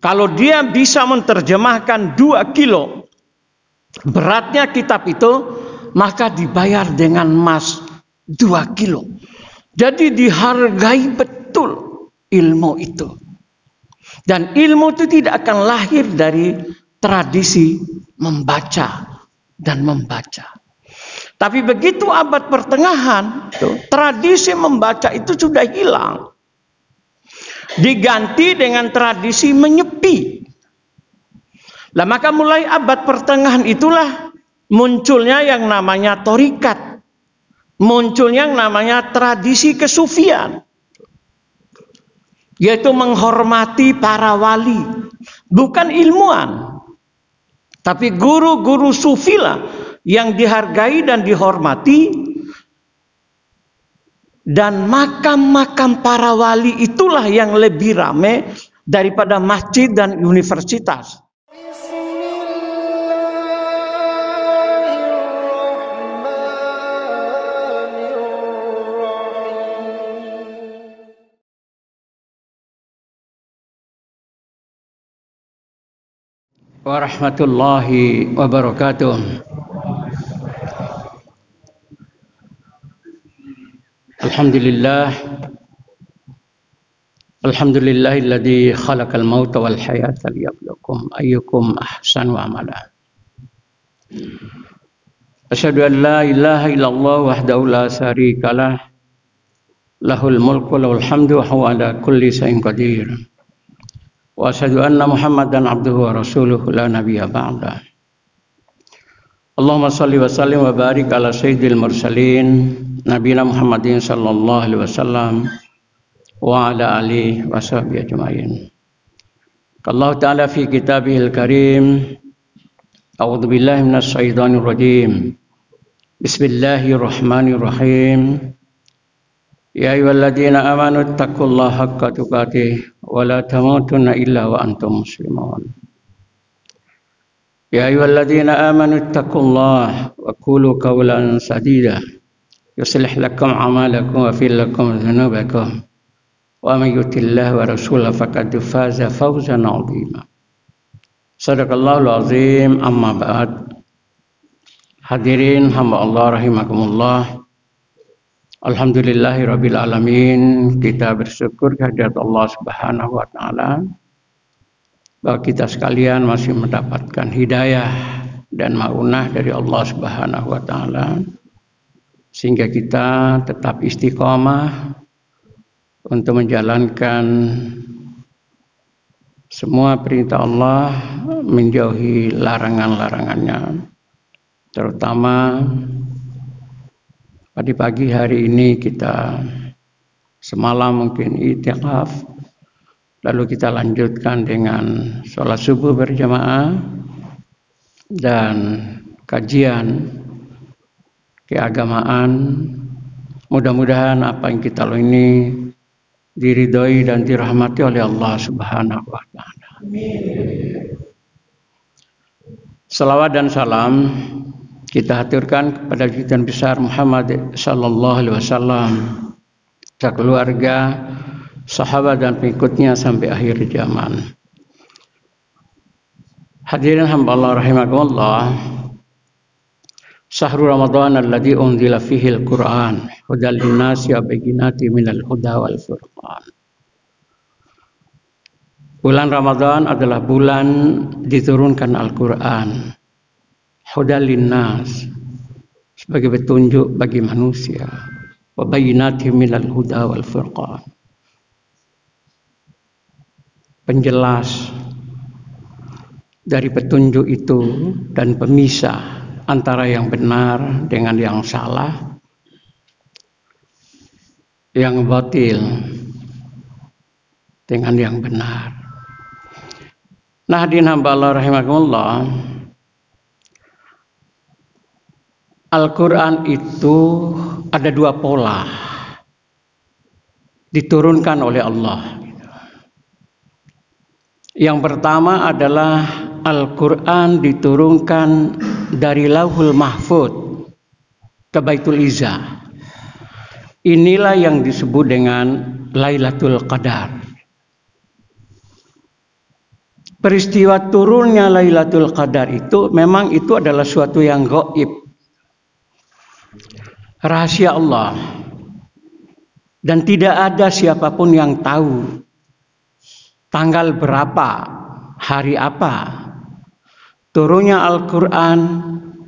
Kalau dia bisa menerjemahkan 2 kilo beratnya kitab itu, maka dibayar dengan emas 2 kilo. Jadi dihargai betul ilmu itu. Dan ilmu itu tidak akan lahir dari tradisi membaca dan membaca. Tapi begitu abad pertengahan, tradisi membaca itu sudah hilang. Diganti dengan tradisi menyepi. Lah maka mulai abad pertengahan itulah munculnya yang namanya thorikat. Munculnya yang namanya tradisi kesufian. Yaitu menghormati para wali. Bukan ilmuwan. Tapi guru-guru sufilah yang dihargai dan dihormati. Dan makam-makam para wali itulah yang lebih ramai daripada masjid dan universitas. Warahmatullahi wabarakatuh. Alhamdulillahilladzi khalaqal mauta wal hayata liyabluwakum ayyukum ahsanu amala. Asyhadu an la ilaha illallah wahdahu la syarikalah, lahul mulku wa lahul hamdu wa huwa ala kulli syai'in qadir. Wa asyhadu anna Muhammadan abduhu wa rasuluhu la nabiyya ba'da. Allahumma shalli wa sallim wa barik ala sayyidil mursalin nabiyina Muhammadin sallallahu alaihi wasallam wa ala alihi wa sahbihi ajma'in. Allah Ta'ala fi kitabihil karim. A'udzu billahi minasy syaithanir rajim. Bismillahirrahmanirrahim. Ya ayyuhalladzina amanu taqullaha haqqa tuqatih wa la tamutunna illa wa antum muslimun. Ya ayyuhalladzina amanu taqullaha wa qulu qawlan sadida yuslih lakum a'malakum wa yaghfir lakum dzunubakum. Wa may yuti'illah wa rasulahu faqad faza fawzan 'azima. Shadaqallahul azim. Amma ba'd. Hadirin hamba Allah rahimakumullah. Alhamdulillahirabbil alamin. Kita bersyukur kehadirat Allah Subhanahu wa taala bahwa kita sekalian masih mendapatkan hidayah dan maunah dari Allah Subhanahu wa taala sehingga kita tetap istiqomah untuk menjalankan semua perintah Allah, menjauhi larangan-larangannya. Terutama pada pagi hari ini kita semalam mungkin i'tikaf, lalu kita lanjutkan dengan sholat subuh berjamaah dan kajian keagamaan. Mudah-mudahan apa yang kita lalui ini diridhoi dan dirahmati oleh Allah Subhanahu wa taala. Amin. Salawat dan salam kita haturkan kepada junjungan besar Muhammad sallallahu alaihi wasallam, keluarga, sahabat dan pengikutnya sampai akhir zaman. Hadirin hamba Allah rahimakumullah. Syahrul Ramadan alladzi unzila fihi al-Qur'an hudal linnasi wa bayyinatin minal huda wal furqan. Bulan Ramadan adalah bulan diturunkan Al-Qur'an. Hudal linnas sebagai petunjuk bagi manusia, wa bayyinatin minal huda wal furqan. Penjelas dari petunjuk itu dan pemisah antara yang benar dengan yang salah, yang batil dengan yang benar. Nah, hadirin hamba Allah rahimakumullah, Al-Quran itu ada 2 pola diturunkan oleh Allah. Yang pertama adalah Al-Quran diturunkan dari Lauhul Mahfud ke Baitul Izzah. Inilah yang disebut dengan Lailatul Qadar. peristiwa turunnya Lailatul Qadar itu memang itu adalah suatu yang gaib, rahasia Allah, dan tidak ada siapapun yang tahu tanggal berapa, hari apa turunnya Al-Quran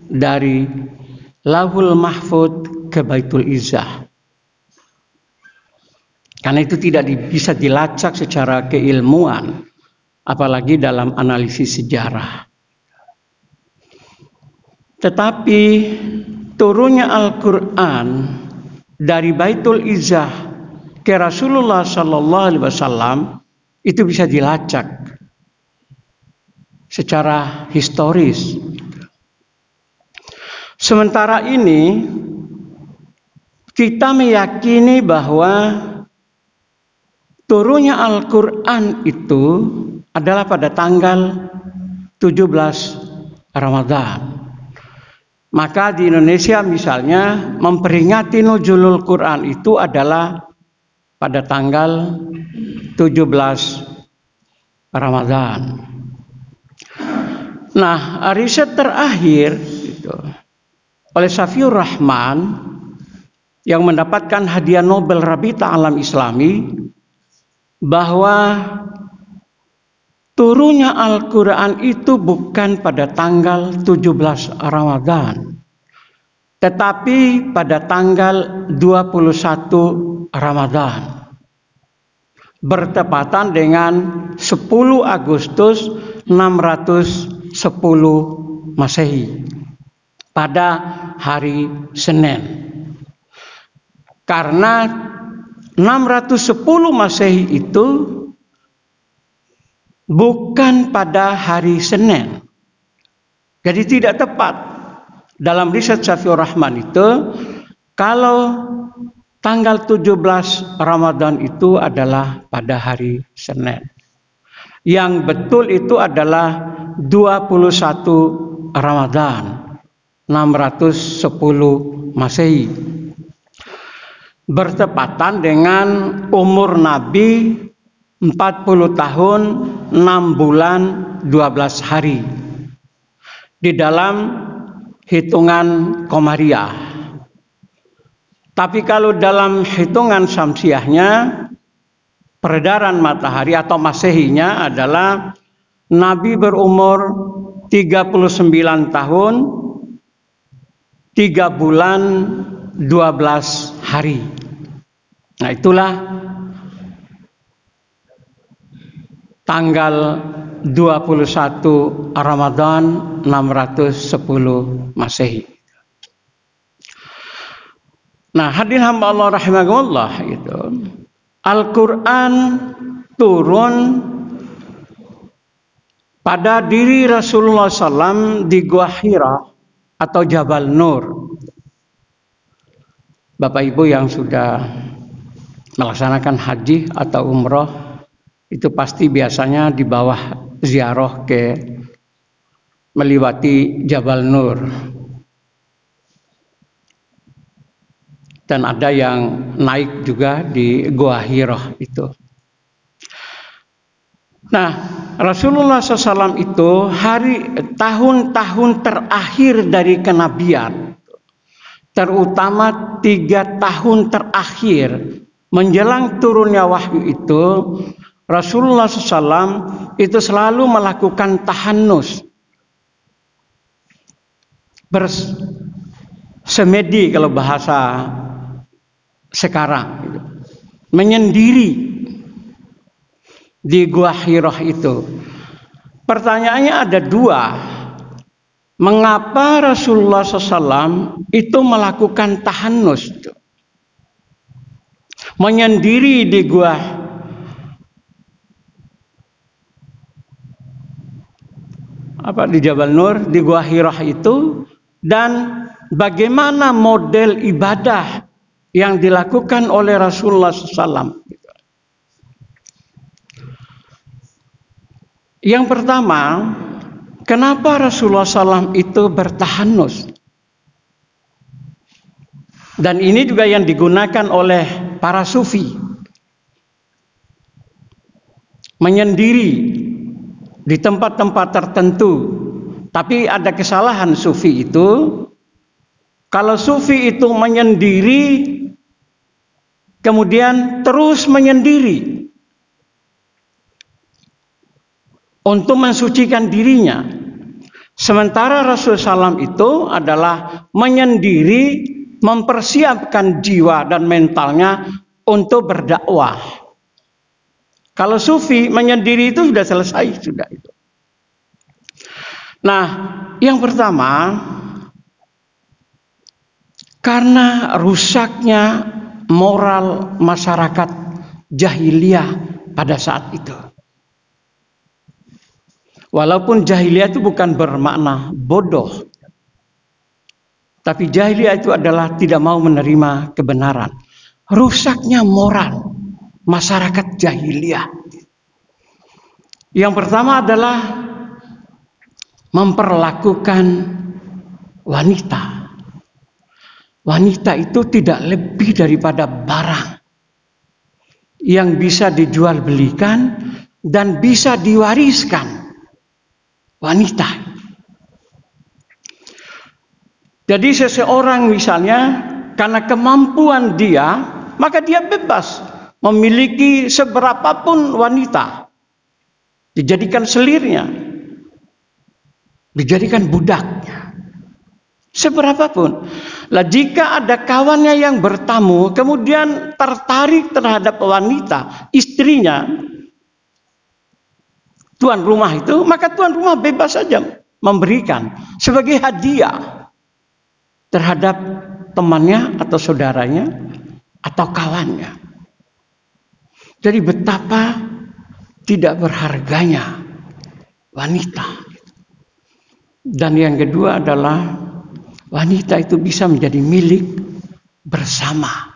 dari Lauhul Mahfud ke Baitul Izzah. Karena itu tidak bisa dilacak secara keilmuan, apalagi dalam analisis sejarah. Tetapi turunnya Al-Quran dari Baitul Izzah ke Rasulullah Sallallahu Alaihi Wasallam itu bisa dilacak secara historis. Sementara ini kita meyakini bahwa turunnya Al-Quran itu adalah pada tanggal 17 Ramadan. Maka di Indonesia misalnya memperingati nuzulul Quran itu adalah pada tanggal 17 Ramadan. Nah, riset terakhir itu, oleh Safiur Rahman yang mendapatkan hadiah Nobel Rabita Alam Islami, bahwa turunnya Al-Quran itu bukan pada tanggal 17 Ramadan, tetapi pada tanggal 21 Ramadan, bertepatan dengan 10 Agustus 610 Masehi, pada hari Senin. Karena 610 Masehi itu bukan pada hari Senin, jadi tidak tepat. Dalam riset Safiur Rahman itu, kalau tanggal 17 Ramadan itu adalah pada hari Senin. Yang betul itu adalah 21 Ramadan 610 Masehi, bertepatan dengan umur Nabi 40 tahun 6 bulan 12 hari di dalam hitungan Komariah. Tapi kalau dalam hitungan Syamsiahnya, peredaran matahari atau Masehinya adalah Nabi berumur 39 tahun 3 bulan 12 hari. Nah, itulah tanggal 21 Ramadan 610 Masehi. Nah, hadirin hamba Allah rahimakumullah, itu Al-Quran turun pada diri Rasulullah SAW di Gua Hira atau Jabal Nur. Bapak Ibu yang sudah melaksanakan haji atau umroh itu pasti biasanya di bawah ziarah ke melewati Jabal Nur. Dan ada yang naik juga di Gua Hira itu. Nah, Rasulullah SAW itu tahun-tahun terakhir dari kenabian, terutama 3 tahun terakhir menjelang turunnya wahyu itu, Rasulullah SAW itu selalu melakukan tahannus, bersemedi kalau bahasa sekarang, menyendiri di Gua Hira itu. Pertanyaannya ada 2. Mengapa Rasulullah SAW itu melakukan tahannus, menyendiri di Gua di Jabal Nur, di Gua Hira itu, dan bagaimana model ibadah yang dilakukan oleh Rasulullah SAW. Yang pertama, kenapa Rasulullah SAW itu bertahanus? Dan ini juga yang digunakan oleh para sufi, menyendiri di tempat-tempat tertentu. Tapi ada kesalahan sufi itu. Kalau sufi itu menyendiri, kemudian terus menyendiri untuk mensucikan dirinya. Sementara Rasulullah SAW itu adalah menyendiri, mempersiapkan jiwa dan mentalnya untuk berdakwah. Kalau sufi menyendiri itu sudah selesai, sudah itu. Nah, yang pertama, karena rusaknya moral masyarakat jahiliyah pada saat itu. Walaupun jahiliyah itu bukan bermakna bodoh, tapi jahiliyah itu adalah tidak mau menerima kebenaran. Rusaknya moral masyarakat jahiliyah. Yang pertama adalah memperlakukan wanita. Wanita itu tidak lebih daripada barang yang bisa dijual belikan dan bisa diwariskan. Wanita. Jadi seseorang misalnya karena kemampuan dia, maka dia bebas memiliki seberapapun wanita. Dijadikan selirnya, dijadikan budaknya, seberapapun. Lah jika ada kawannya yang bertamu, kemudian tertarik terhadap wanita, istrinya, tuan rumah itu, maka tuan rumah bebas saja memberikan sebagai hadiah terhadap temannya atau saudaranya atau kawannya. Jadi betapa tidak berharganya wanita. Dan yang kedua adalah wanita itu bisa menjadi milik bersama.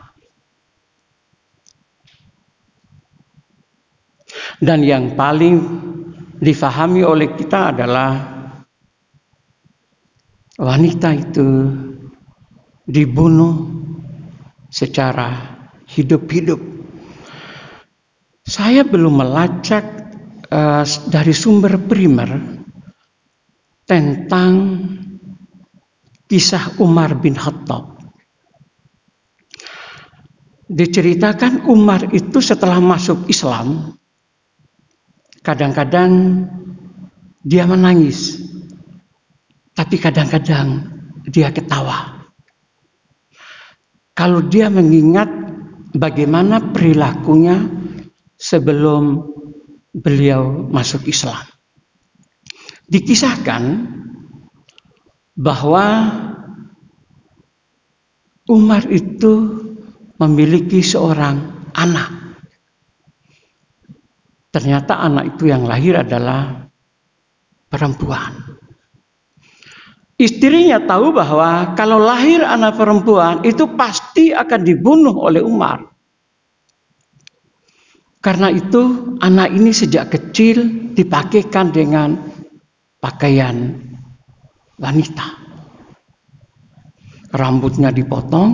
Dan yang paling difahami oleh kita adalah wanita itu dibunuh secara hidup-hidup. Saya belum melacak dari sumber primer tentang kisah Umar bin Khattab. Diceritakan Umar itu setelah masuk Islam, kadang-kadang dia menangis, tapi kadang-kadang dia ketawa. Kalau dia mengingat bagaimana perilakunya sebelum beliau masuk Islam. Dikisahkan bahwa Umar itu memiliki seorang anak. Ternyata anak itu yang lahir adalah perempuan. Istrinya tahu bahwa kalau lahir anak perempuan itu pasti akan dibunuh oleh Umar. Karena itu anak ini sejak kecil dipakaikan dengan pakaian wanita. Rambutnya dipotong,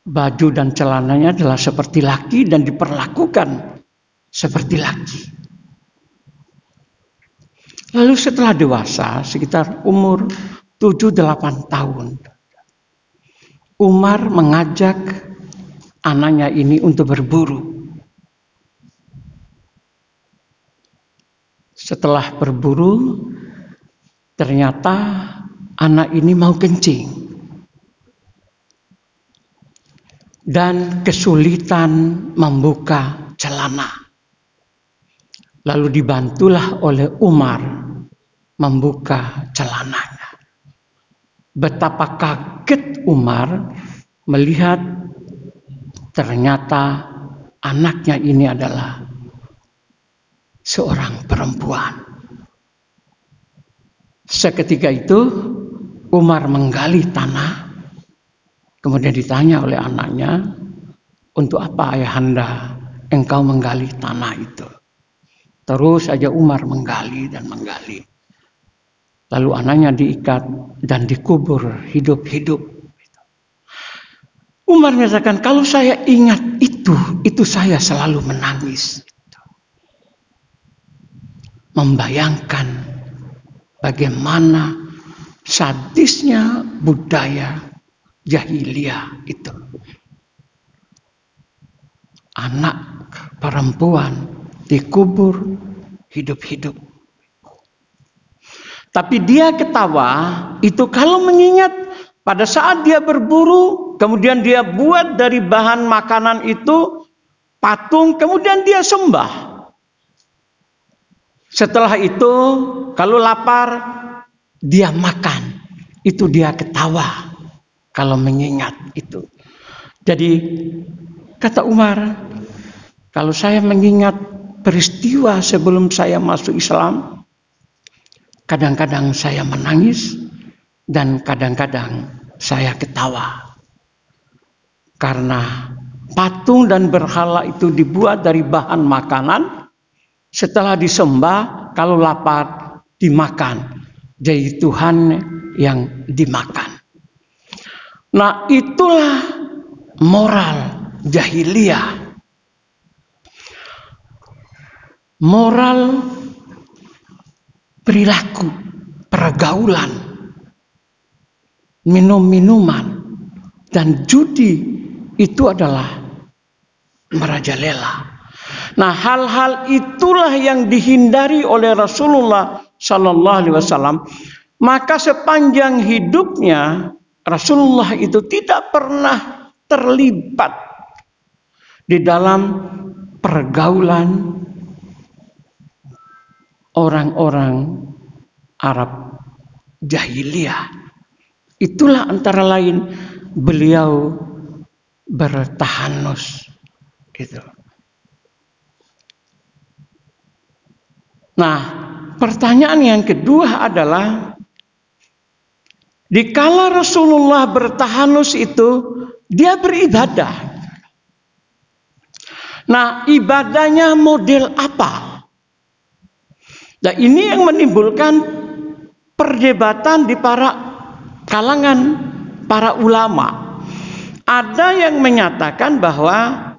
baju dan celananya adalah seperti laki dan diperlakukan seperti laki. Lalu setelah dewasa, sekitar umur 7-8 tahun, Umar mengajak anaknya ini untuk berburu. Setelah berburu, ternyata anak ini mau kencing dan kesulitan membuka celana. Lalu dibantulah oleh Umar membuka celananya. Betapa kaget Umar melihat ternyata anaknya ini adalah seorang perempuan. Seketika itu Umar menggali tanah, kemudian ditanya oleh anaknya, "Untuk apa ayahanda engkau menggali tanah itu?" Terus saja Umar menggali dan menggali. Lalu anaknya diikat dan dikubur hidup-hidup. Umar mengatakan, kalau saya ingat itu saya selalu menangis. membayangkan bagaimana sadisnya budaya jahiliyah itu. Anak perempuan dikubur hidup-hidup. Tapi dia ketawa itu kalau mengingat pada saat dia berburu, kemudian dia buat dari bahan makanan itu patung, kemudian dia sembah. Setelah itu kalau lapar dia makan. Itu dia ketawa kalau mengingat itu. Jadi kata Umar, kalau saya mengingat peristiwa sebelum saya masuk Islam, kadang-kadang saya menangis dan kadang-kadang saya ketawa. Karena patung dan berhala itu dibuat dari bahan makanan, setelah disembah, kalau lapar dimakan. Jadi Tuhan yang dimakan. Nah, itulah moral jahiliyah. Moral perilaku, pergaulan, minum-minuman, dan judi itu adalah merajalela. Nah, hal-hal itulah yang dihindari oleh Rasulullah Sallallahu Alaihi Wasallam. Maka sepanjang hidupnya Rasulullah itu tidak pernah terlibat di dalam pergaulan orang-orang Arab jahiliyah. Itulah antara lain beliau bertahanus gitu. Nah, pertanyaan yang kedua adalah dikala Rasulullah bertahanus itu dia beribadah. Nah, ibadahnya model apa? Nah, ini yang menimbulkan perdebatan di para kalangan para ulama. Ada yang menyatakan bahwa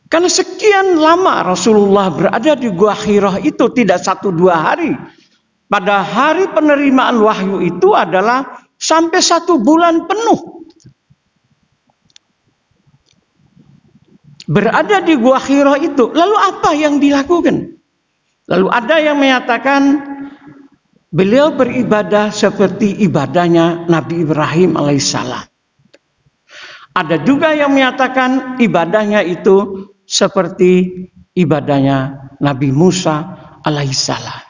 karena sekian lama Rasulullah berada di Gua Hirah itu tidak 1-2 hari. Pada hari penerimaan wahyu itu adalah sampai 1 bulan penuh. Berada di Gua Hirah itu. Lalu apa yang dilakukan? Lalu ada yang menyatakan beliau beribadah seperti ibadahnya Nabi Ibrahim alaihissalam. Ada juga yang menyatakan ibadahnya itu seperti ibadahnya Nabi Musa alaihissalam.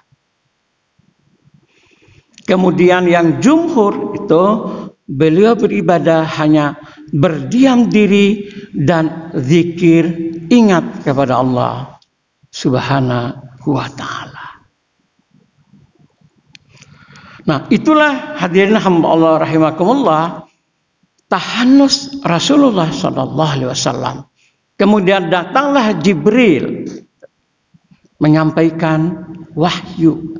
Kemudian yang jumhur itu beliau beribadah hanya berdiam diri dan zikir ingat kepada Allah Subhanahu wa ta'ala. Nah, itulah hadirin hamba Allah rahimakumullah, tahanus Rasulullah sallallahu alaihi wasallam. Kemudian datanglah Jibril menyampaikan wahyu.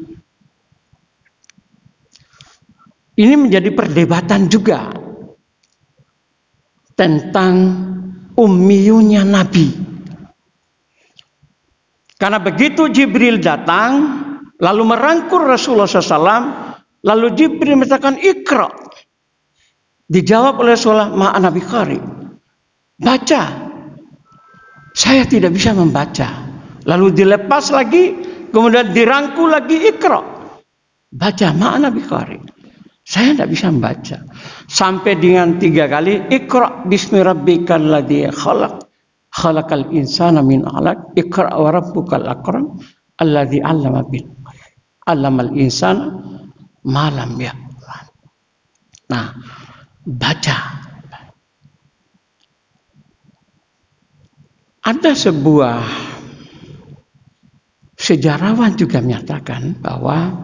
Ini menjadi perdebatan juga tentang ummiyunya Nabi. Karena begitu Jibril datang, lalu merangkul Rasulullah SAW, lalu Jibril mengatakan Iqra. Dijawab oleh Rasulullah, ma'ana biqari. Baca. Saya tidak bisa membaca. Lalu dilepas lagi, kemudian dirangkul lagi Iqra. Baca, ma'ana biqari. Saya tidak bisa membaca. Sampai dengan 3 kali, Iqra bismi rabbikal ladzi khalaq. Khalaqal insana min 'alaq. Iqra wa rabbukal akram alladzi 'allama bil qalam. 'Allamal insana ma lam ya'lam. Nah, baca. Ada sebuah sejarawan juga menyatakan bahwa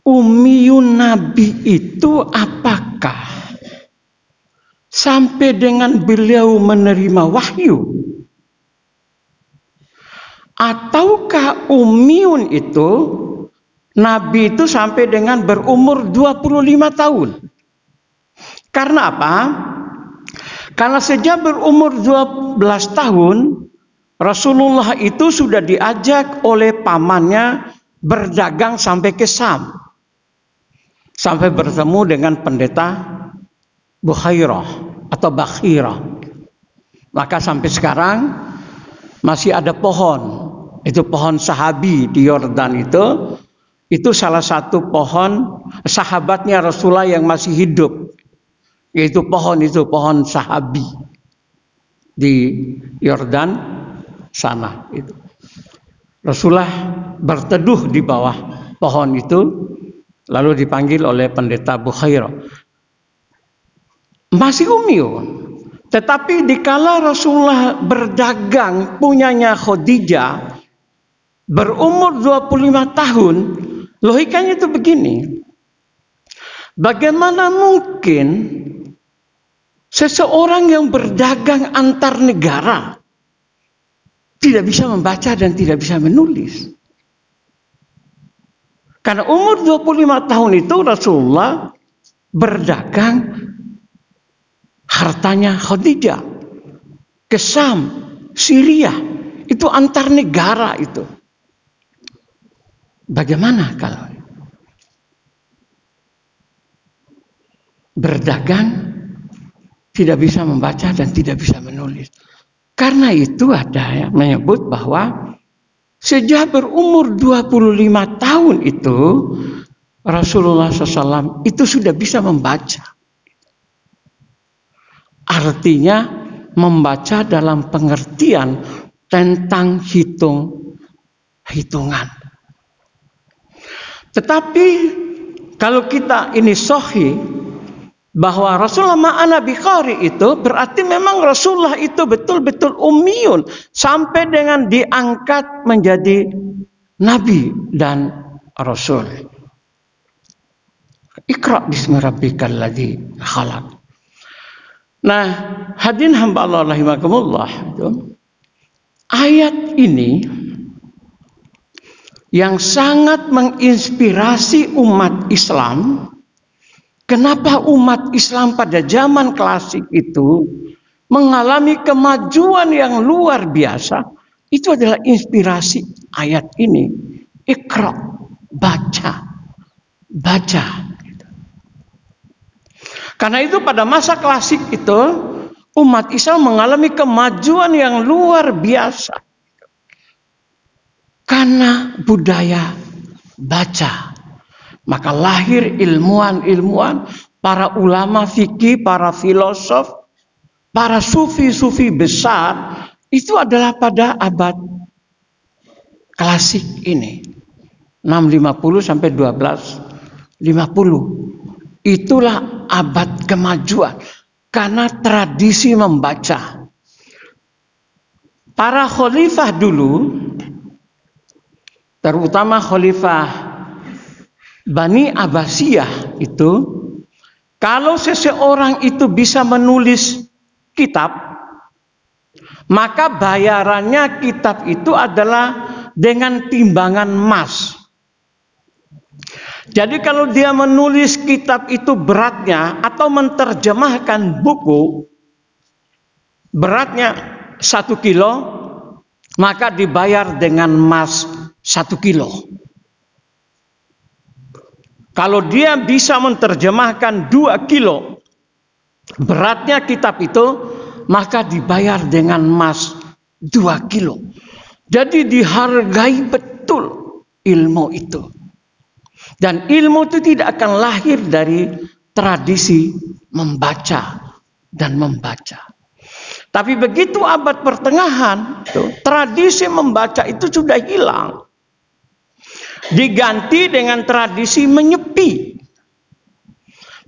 ummiyun Nabi itu apakah sampai dengan beliau menerima wahyu, ataukah ummiyun itu Nabi itu sampai dengan berumur 25 tahun. Karena apa? Karena sejak berumur 12 tahun Rasulullah itu sudah diajak oleh pamannya berdagang sampai ke Syam. Sampai bertemu dengan pendeta Bukhairah atau Bakhirah. Maka sampai sekarang masih ada pohon. Itu pohon sahabi di Yordan itu. Itu salah satu pohon sahabatnya Rasulullah yang masih hidup. Yaitu pohon sahabi di Yordan sana itu. Rasulullah berteduh di bawah pohon itu, lalu dipanggil oleh pendeta Bukhairah. Masih umil, tetapi dikala Rasulullah berdagang punyanya Khadijah berumur 25 tahun, logikanya itu begini. Bagaimana mungkin seseorang yang berdagang antar negara tidak bisa membaca dan tidak bisa menulis? Karena umur 25 tahun itu Rasulullah berdagang hartanya Khadijah ke Syam, Syria, itu antar negara itu. Bagaimana kalau berdagang tidak bisa membaca dan tidak bisa menulis? Karena itu ada yang menyebut bahwa sejak berumur 25 tahun itu Rasulullah SAW itu sudah bisa membaca. Artinya membaca dalam pengertian tentang hitungan. Tetapi kalau kita ini sahih bahwa Rasulullah ma'ana biqari itu berarti memang Rasulullah itu betul-betul ummiyun sampai dengan diangkat menjadi nabi dan rasul. Iqra bismi rabbikal ladzi khalaq. Nah, hadirin hamba Allah rahimakumullah, ayat ini yang sangat menginspirasi umat Islam. Kenapa umat Islam pada zaman klasik itu mengalami kemajuan yang luar biasa? Itu adalah inspirasi ayat ini. Iqra, baca. Karena itu pada masa klasik itu umat Islam mengalami kemajuan yang luar biasa. Karena budaya baca. Maka lahir ilmuwan-ilmuwan, para ulama fikih, para filosof, para sufi-sufi besar. Itu adalah pada abad klasik ini. 650 sampai 1250. Itulah abad kemajuan. Karena tradisi membaca. Para khalifah dulu, terutama khalifah Bani Abbasiyah itu, kalau seseorang itu bisa menulis kitab, maka bayarannya kitab itu adalah dengan timbangan emas. Jadi kalau dia menulis kitab itu beratnya atau menerjemahkan buku beratnya 1 kilo, maka dibayar dengan emas 1 kilo. Kalau dia bisa menerjemahkan 2 kilo beratnya kitab itu, maka dibayar dengan emas 2 kilo. Jadi dihargai betul ilmu itu. Dan ilmu itu tidak akan lahir dari tradisi membaca dan membaca. Tapi begitu abad pertengahan, tradisi membaca itu sudah hilang. Diganti dengan tradisi menyepi.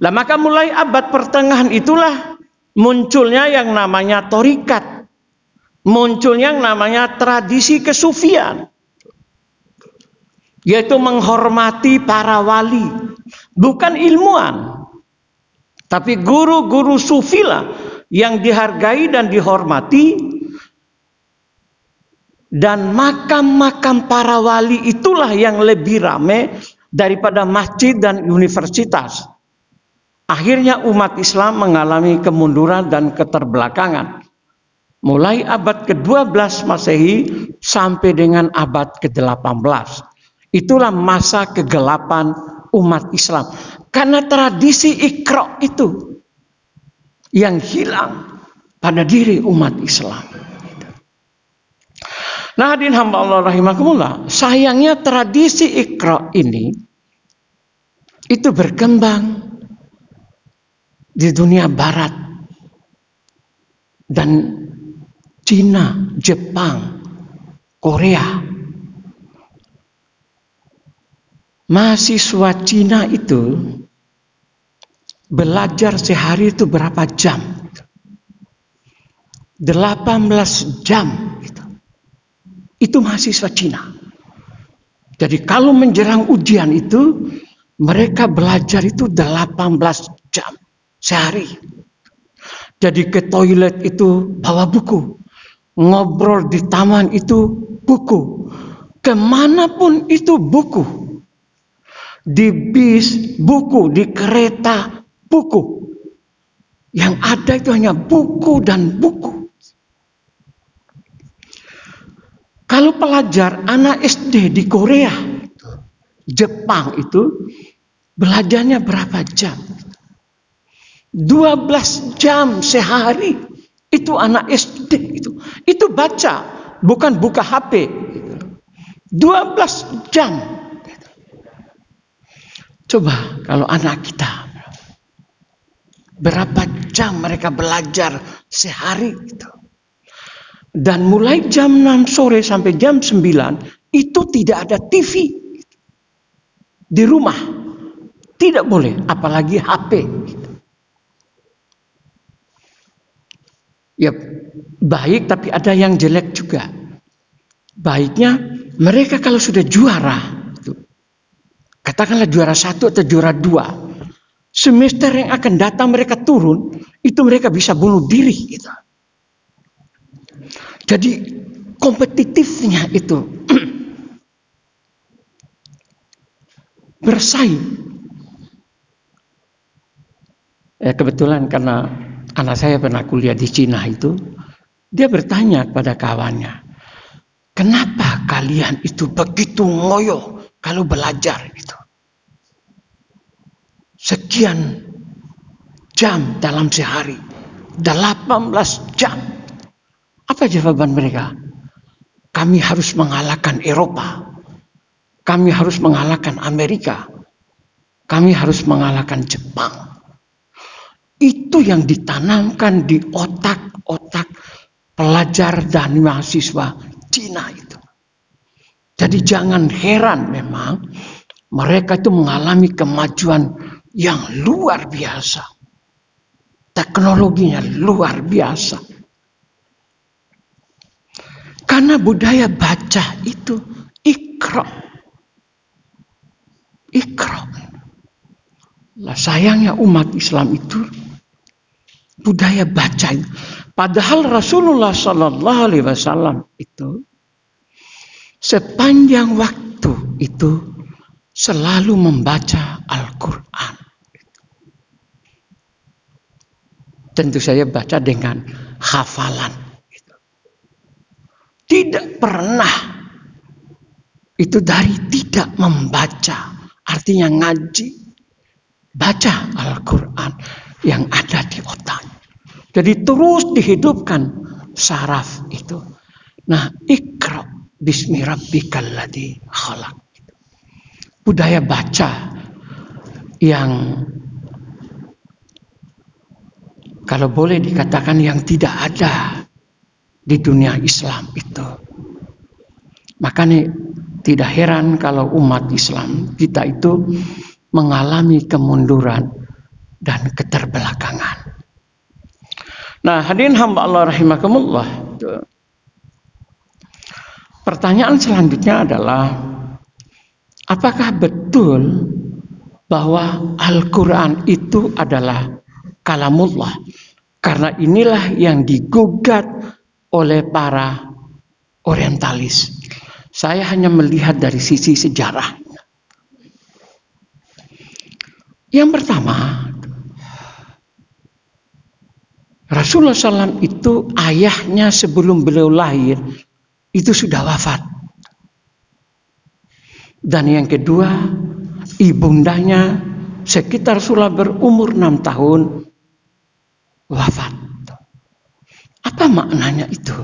Lah maka mulai abad pertengahan itulah munculnya yang namanya thariqat. Munculnya yang namanya tradisi kesufian. Yaitu menghormati para wali. Bukan ilmuwan. Tapi guru-guru sufilah yang dihargai dan dihormati. Dan makam-makam para wali itulah yang lebih ramai daripada masjid dan universitas. Akhirnya umat Islam mengalami kemunduran dan keterbelakangan. mulai abad ke-12 Masehi sampai dengan abad ke-18. Itulah masa kegelapan umat Islam. Karena tradisi Iqra itu yang hilang pada diri umat Islam. Nah, hadirin hamba Allah rahimakumullah, sayangnya tradisi Iqra ini itu berkembang di dunia barat dan Cina, Jepang, Korea. Mahasiswa Cina itu belajar sehari itu berapa jam? 18 jam. Itu mahasiswa Cina. Jadi kalau menjelang ujian itu, mereka belajar itu 18 jam sehari. Jadi ke toilet itu bawa buku. Ngobrol di taman itu buku. Kemanapun itu buku. Di bis buku, di kereta buku. Yang ada itu hanya buku dan buku. Kalau pelajar anak SD di Korea, Jepang itu belajarnya berapa jam? 12 jam sehari. Itu anak SD itu. Itu baca, bukan buka HP. 12 jam. Coba kalau anak kita, berapa jam mereka belajar sehari itu. Dan mulai jam 6 sore sampai jam 9 itu tidak ada TV di rumah. Tidak boleh, apalagi HP. Ya baik, tapi ada yang jelek juga. Baiknya mereka kalau sudah juara, katakanlah juara 1 atau juara 2, semester yang akan datang mereka turun, itu mereka bisa bunuh diri gitu. Jadi kompetitifnya itu bersaing. Ya, kebetulan karena anak saya pernah kuliah di Cina itu, dia bertanya kepada kawannya, kenapa kalian itu begitu ngoyo kalau belajar itu? Sekian jam dalam sehari, 18 jam. Apa jawaban mereka? Kami harus mengalahkan Eropa. Kami harus mengalahkan Amerika. Kami harus mengalahkan Jepang. Itu yang ditanamkan di otak-otak pelajar dan mahasiswa Cina itu. Jadi jangan heran memang mereka itu mengalami kemajuan yang luar biasa. Teknologinya luar biasa. Karena budaya baca itu Iqra. Iqra. Lah sayangnya umat Islam itu budaya baca. Padahal Rasulullah SAW itu sepanjang waktu itu selalu membaca Al-Quran. Tentu saja baca dengan hafalan. Tidak pernah itu dari tidak membaca. Artinya ngaji. Baca Al-Quran yang ada di otak. Jadi terus dihidupkan saraf itu. Nah, Iqra bismi rabbikal ladzi khalaq. Budaya baca yang kalau boleh dikatakan yang tidak ada di dunia Islam itu. Makanya tidak heran kalau umat Islam kita itu mengalami kemunduran dan keterbelakangan. Nah, hadirin hamba Allah rahimakumullah. Pertanyaan selanjutnya adalah, apakah betul bahwa Al-Quran itu adalah kalamullah? Karena inilah yang digugat oleh para orientalis. Saya hanya melihat dari sisi sejarah. Yang pertama, Rasulullah SAW itu ayahnya sebelum beliau lahir itu sudah wafat. Dan yang kedua, ibundanya sekitar Rasulullah berumur 6 tahun wafat. Apa maknanya itu?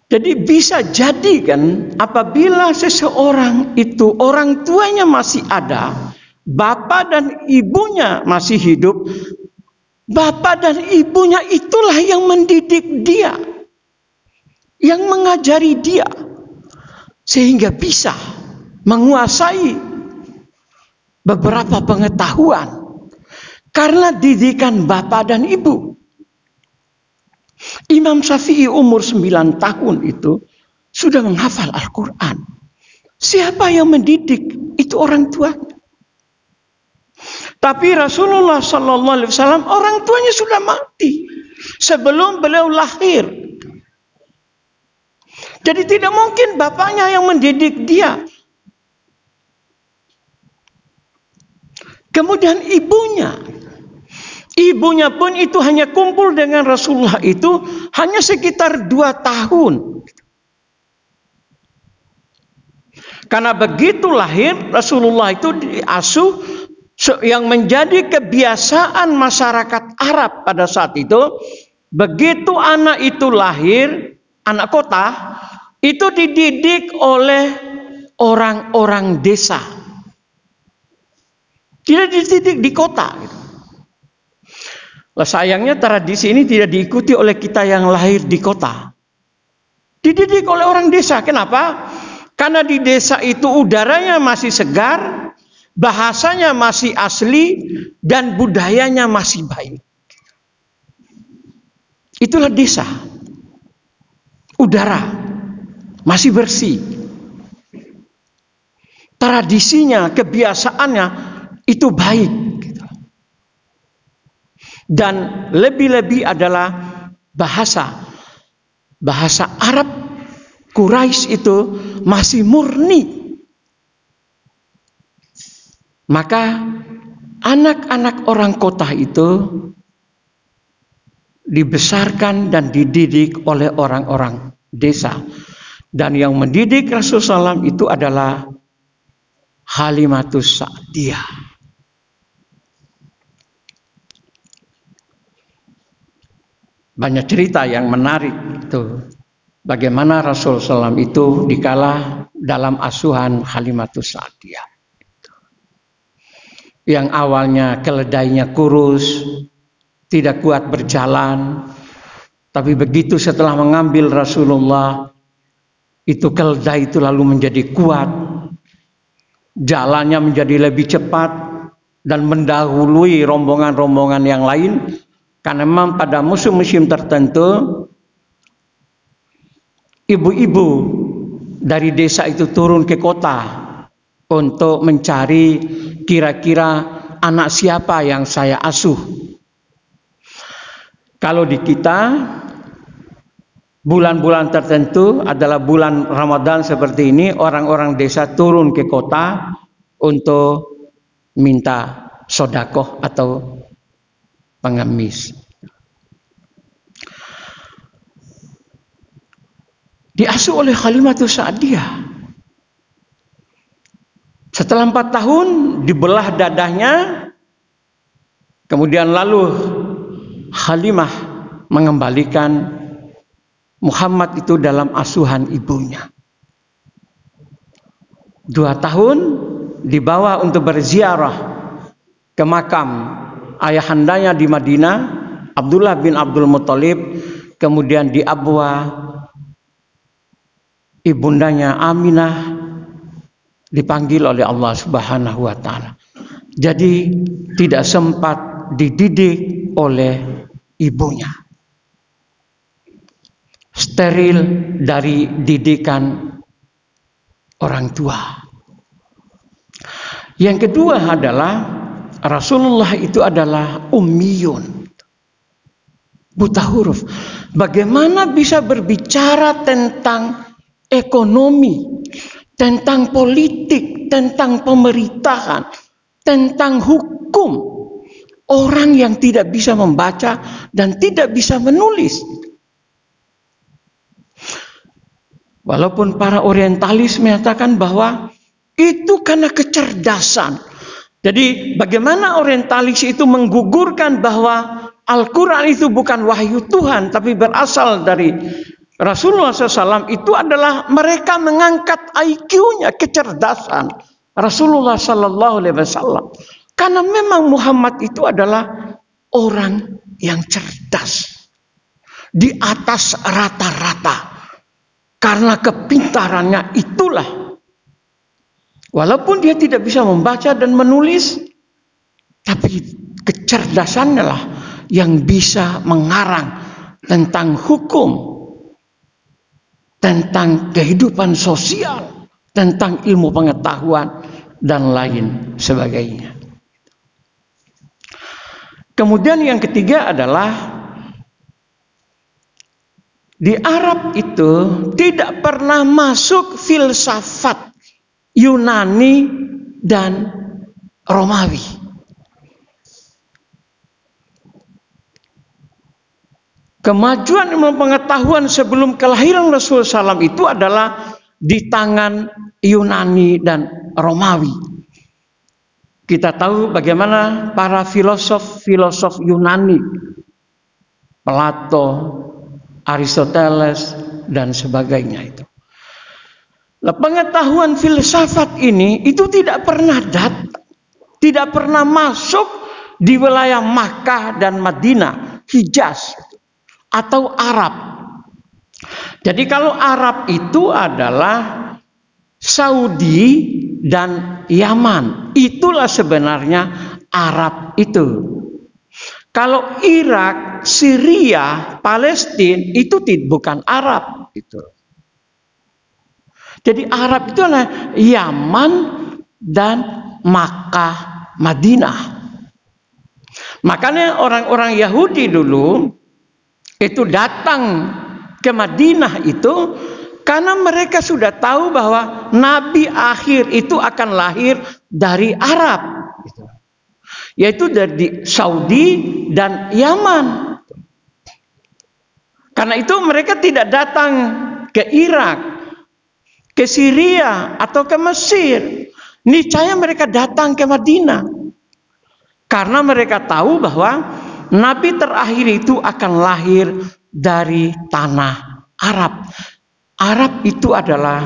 Jadi bisa jadi kan apabila seseorang itu orang tuanya masih ada, bapak dan ibunya masih hidup, bapak dan ibunya itulah yang mendidik dia, yang mengajari dia, sehingga bisa menguasai beberapa pengetahuan karena didikan bapak dan ibu. Imam Syafi'i umur 9 tahun itu sudah menghafal Al-Quran. Siapa yang mendidik? Itu orang tuanya. Tapi Rasulullah SAW orang tuanya sudah mati sebelum beliau lahir. Jadi tidak mungkin bapaknya yang mendidik dia. Kemudian ibunya pun itu hanya kumpul dengan Rasulullah itu hanya sekitar 2 tahun. Karena begitu lahir Rasulullah itu diasuh yang menjadi kebiasaan masyarakat Arab pada saat itu. Begitu anak itu lahir, anak kota, itu dididik oleh orang-orang desa. Tidak dididik di kota. Sayangnya tradisi ini tidak diikuti oleh kita yang lahir di kota. Dididik oleh orang desa. Kenapa? Karena di desa itu udaranya masih segar, bahasanya masih asli, dan budayanya masih baik. Itulah desa. Udara masih bersih. Tradisinya, kebiasaannya itu baik. Dan lebih-lebih adalah bahasa Arab Quraisy itu masih murni. Maka anak-anak orang kota itu dibesarkan dan dididik oleh orang-orang desa. Dan yang mendidik Rasulullah SAW itu adalah Halimatus Sa'diyah. Banyak cerita yang menarik itu. Bagaimana Rasulullah SAW itu dikala dalam asuhan Halimatus Sa'diyah. Yang awalnya keledainya kurus, tidak kuat berjalan. Tapi begitu setelah mengambil Rasulullah, itu keledai itu lalu menjadi kuat. Jalannya menjadi lebih cepat dan mendahului rombongan-rombongan yang lain. Karena memang pada musim-musim tertentu ibu-ibu dari desa itu turun ke kota untuk mencari kira-kira anak siapa yang saya asuh. Kalau di kita bulan-bulan tertentu adalah bulan Ramadan seperti ini, orang-orang desa turun ke kota untuk minta sodakoh atau pengemis. Diasuh oleh Halimatus Sa'diyah. Setelah 4 tahun dibelah dadahnya, kemudian lalu Halimah mengembalikan Muhammad itu dalam asuhan ibunya. 2 tahun dibawa untuk berziarah ke makam ayahandanya di Madinah, Abdullah bin Abdul Muthalib, kemudian di Abwa ibundanya Aminah dipanggil oleh Allah Subhanahu wa taala. Jadi tidak sempat dididik oleh ibunya. Steril dari didikan orang tua. Yang kedua adalah Rasulullah itu adalah ummiyun, buta huruf. Bagaimana bisa berbicara tentang ekonomi, tentang politik, tentang pemerintahan, tentang hukum? orang yang tidak bisa membaca dan tidak bisa menulis. Walaupun para orientalis menyatakan bahwa itu karena kecerdasan. Jadi bagaimana orientalis itu menggugurkan bahwa Al-Quran itu bukan wahyu Tuhan, tapi berasal dari Rasulullah SAW, itu adalah mereka mengangkat IQ-nya, kecerdasan Rasulullah SAW. Karena memang Muhammad itu adalah orang yang cerdas, di atas rata-rata. Karena kepintarannya itulah, walaupun dia tidak bisa membaca dan menulis, tapi kecerdasannya lah yang bisa mengarang tentang hukum, tentang kehidupan sosial, tentang ilmu pengetahuan, dan lain sebagainya. Kemudian yang ketiga adalah di Arab itu tidak pernah masuk filsafat Yunani dan Romawi. Kemajuan ilmu pengetahuan sebelum kelahiran Rasulullah SAW itu adalah di tangan Yunani dan Romawi. Kita tahu bagaimana para filosof Yunani, Plato, Aristoteles, dan sebagainya itu. Nah, pengetahuan filsafat ini itu tidak pernah datang, tidak pernah masuk di wilayah Makkah dan Madinah, Hijaz, atau Arab. Jadi kalau Arab itu adalah Saudi dan Yaman, itulah sebenarnya Arab itu. Kalau Irak, Syria, Palestina itu bukan Arab itu. Jadi Arab itu adalah Yaman dan Makkah, Madinah. Makanya orang-orang Yahudi dulu itu datang ke Madinah itu karena mereka sudah tahu bahwa Nabi akhir itu akan lahir dari Arab, yaitu dari Saudi dan Yaman. Karena itu mereka tidak datang ke Irak, ke Syria, atau ke Mesir. Niscaya mereka datang ke Madinah. Karena mereka tahu bahwa Nabi terakhir itu akan lahir dari tanah Arab. Arab itu adalah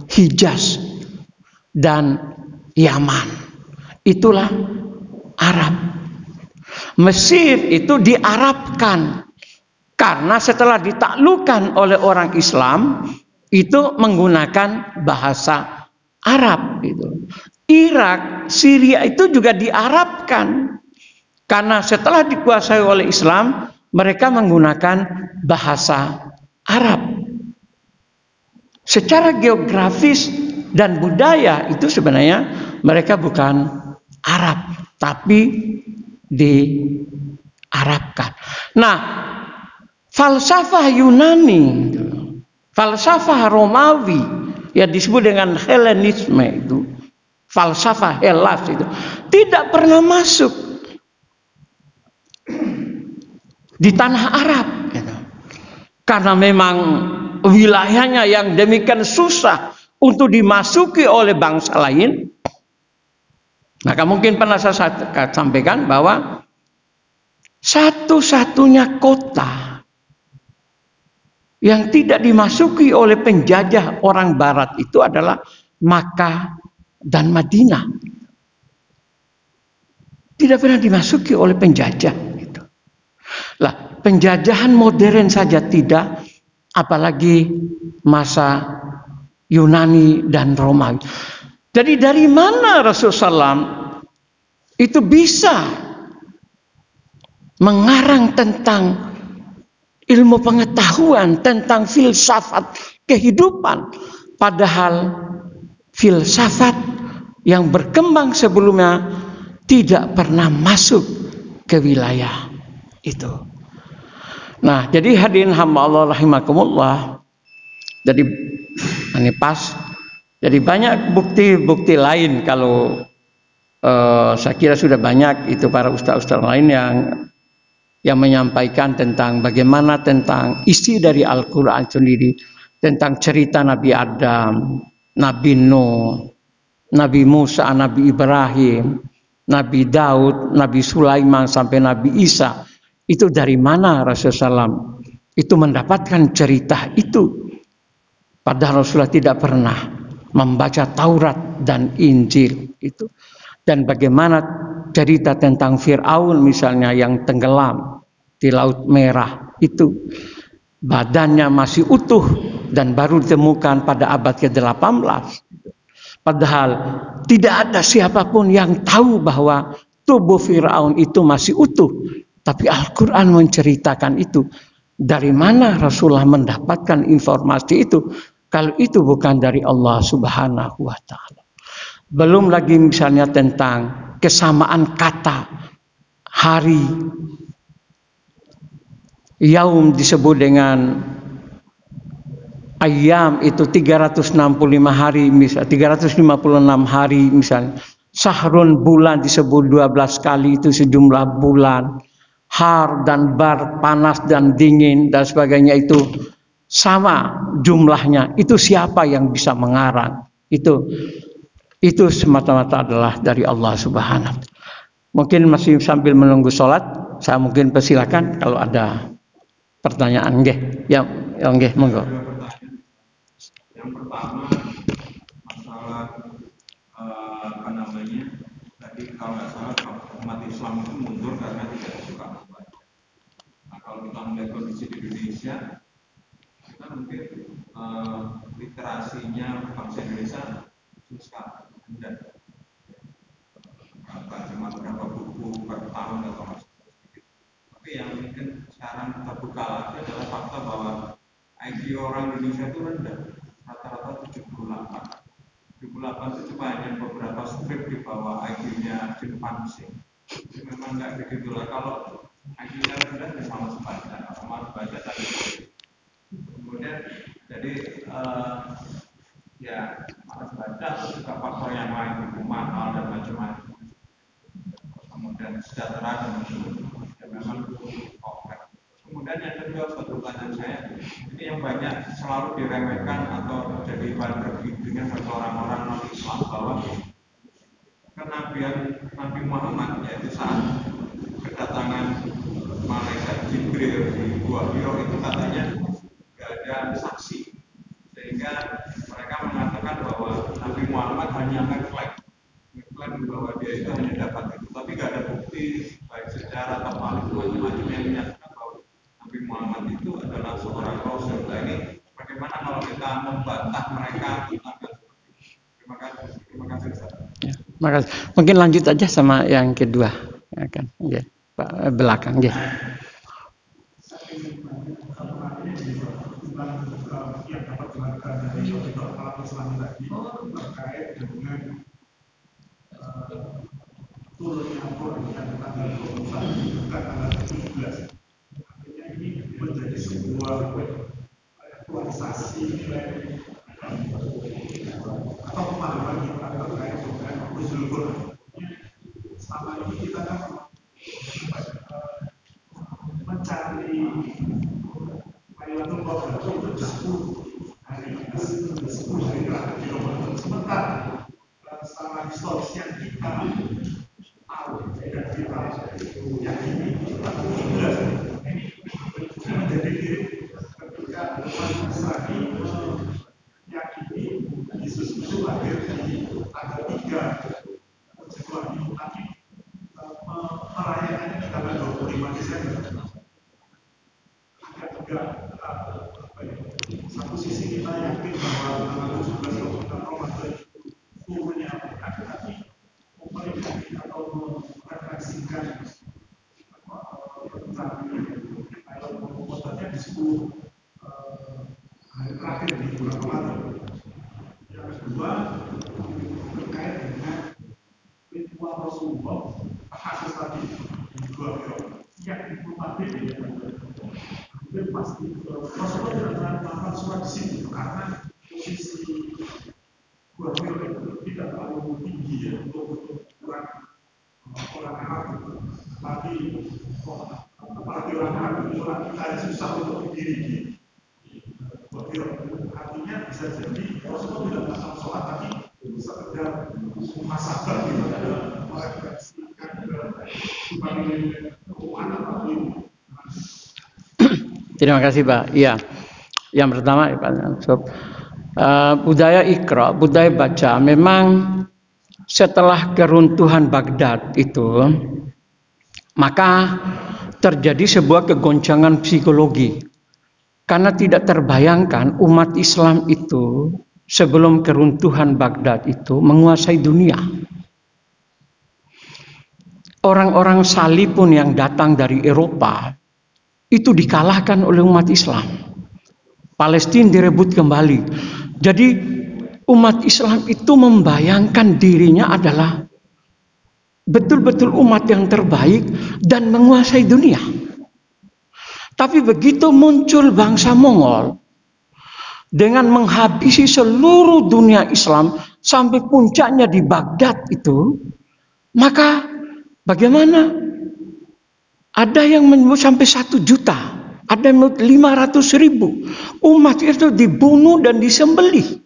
Hijaz dan Yaman. Itulah Arab. Mesir itu diarabkan karena setelah ditaklukkan oleh orang Islam itu menggunakan bahasa Arab itu. Irak, Syria itu juga diarabkan karena setelah dikuasai oleh Islam mereka menggunakan bahasa Arab. Secara geografis dan budaya itu sebenarnya mereka bukan Arab, tapi diarabkan. Nah, falsafah Yunani, falsafah Romawi, ya disebut dengan Helenisme itu, falsafah Hellas itu tidak pernah masuk di tanah Arab, gitu. Karena memang wilayahnya yang demikian susah untuk dimasuki oleh bangsa lain. Maka mungkin pernah saya sampaikan bahwa satu-satunya kota yang tidak dimasuki oleh penjajah orang Barat itu adalah Makkah dan Madinah. Tidak pernah dimasuki oleh penjajah. Gitu. Lah, penjajahan modern saja tidak, apalagi masa Yunani dan Romawi. Jadi dari mana Rasulullah SAW itu bisa mengarang tentang ilmu pengetahuan, tentang filsafat kehidupan. Padahal filsafat yang berkembang sebelumnya tidak pernah masuk ke wilayah itu. Nah, jadi hadirin hamba Allah rahimakumullah. Jadi ini pas. Jadi banyak bukti-bukti lain kalau saya kira sudah banyak itu para ustaz-ustaz lain yang menyampaikan tentang bagaimana tentang isi dari Al-Quran sendiri, tentang cerita Nabi Adam, Nabi Nuh, Nabi Musa, Nabi Ibrahim, Nabi Daud, Nabi Sulaiman sampai Nabi Isa. Itu dari mana Rasulullah SAW itu mendapatkan cerita itu? Padahal Rasulullah tidak pernah membaca Taurat dan Injil itu. Dan bagaimana cerita tentang Fir'aun misalnya yang tenggelam di Laut Merah itu, badannya masih utuh dan baru ditemukan pada abad ke-18. Padahal tidak ada siapapun yang tahu bahwa tubuh Fir'aun itu masih utuh. Tapi Al-Quran menceritakan itu. Dari mana Rasulullah mendapatkan informasi itu? Kalau itu bukan dari Allah Subhanahu wa Ta'ala. Belum lagi misalnya tentang kesamaan kata hari. Yaum disebut dengan ayam itu 365 hari, misal 356 hari misalnya. Sahrun bulan disebut 12 kali, itu sejumlah bulan. Har dan bar, panas dan dingin dan sebagainya itu sama jumlahnya. Itu siapa yang bisa mengarang? Itu semata-mata adalah dari Allah Subhanahu. Mungkin masih sambil menunggu sholat, saya mungkin persilakan kalau ada pertanyaan, nggih. Ya, nggih, monggo. Yang pertama masalah apa namanya? Tadi kalau nggak salah umat Islam itu mundur karena tidak suka membaca. Nah, kalau kita melihat kondisi di Indonesia, kita mungkin literasinya bangsa Indonesia susah. Dan cuma berapa buku per tahun atau masih sedikit. Tapi yang mungkin sekarang terbuka lagi adalah fakta bahwa IQ orang Indonesia itu rendah, rata-rata 78. 78 itu cuma hanya beberapa strip di bawah IQ-nya chimpanzee. Memang nggak begitu lah. Kalau IQ-nya rendah bisa malas baca, kalau malas baca tadi. Kemudian jadi ya malas baca atau juga faktor yang lain, buku mahal dan macam-macam. Kemudian sejahtera dan macam-macam. Ya memang konkret. Kemudian yang kedua pertanyaan saya, ini yang banyak selalu diremehkan atau jadi bahan perbincangan bagi orang-orang non-Islam bahwa kenabian Nabi Muhammad, yaitu saat kedatangan malaikat Jibril di Gua Hira itu katanya tidak ada saksi, sehingga mereka mengatakan bahwa Nabi Muhammad hanya ngeklaim bahwa dia itu hanya dapat itu, tapi tidak ada bukti baik sejarah atau macam-macam yang menyatakan bahwa Nabi Muhammad itu adalah seorang rasul. Nah, ini bagaimana kalau kita membantah mereka tentang seperti itu? Terima kasih. Terima kasih. Ya, makasih. Mungkin lanjut aja sama yang kedua, ya kan? Ya, Pak belakang, ya. Yang dapat dilakukan dari Bapak Islam tadi terkait dengan turunnya Al-Quran yang tanggal 21 bukan tanggal 17. Artinya ini menjadi sebuah aktualisasi nilai atau pemahaman kita terkait dengan nuzul Quran. Selama ini kita kan mencari Lailatul Qadar itu 10 hari terakhir di Ramadan. Sementara secara historis yang kita tahu dan kita yakini kita 17 ini menjadi diri ketika umat Nasrani yakini Yesus itu lahir di tanggal 3 Februari, tapi merayakannya di tanggal 25 Desember. Satu sisi kita yakin bahwa tanggal 17 Ramadan turunnya Al-Quran, tapi memperlihatkan atau merefleksikan tentang pembuatannya di 10 hari terakhir di bulan Ramadan. Yang kedua terkait dengan ritual Rasulullah, kasus tadi di Gua Hira yang diplomati ya. Mungkin pasti Rasulullah tidak pernah melakukan sholat di sini karena posisi Gua Hira itu tidak terlalu tinggi ya, untuk ukuran orang Arab, apalagi orang Arab itu sholat kita susah untuk berdiri. Artinya bisa jadi Rasulullah tidak masalah sholat, tapi sekedar muhasabah gitu, merefleksikan keuangan atau ini. Terima kasih Pak. Iya, yang pertama budaya ikra, budaya baca. Memang setelah keruntuhan Baghdad itu, maka terjadi sebuah kegoncangan psikologi. Karena tidak terbayangkan umat Islam itu sebelum keruntuhan Baghdad itu menguasai dunia. Orang-orang Salib pun yang datang dari Eropa itu dikalahkan oleh umat Islam. Palestina direbut kembali. Jadi umat Islam itu membayangkan dirinya adalah betul-betul umat yang terbaik dan menguasai dunia. Tapi begitu muncul bangsa Mongol dengan menghabisi seluruh dunia Islam sampai puncaknya di Baghdad itu, maka bagaimana? Ada yang menyebut sampai 1 juta, ada yang menyebut 500.000 umat itu dibunuh dan disembelih.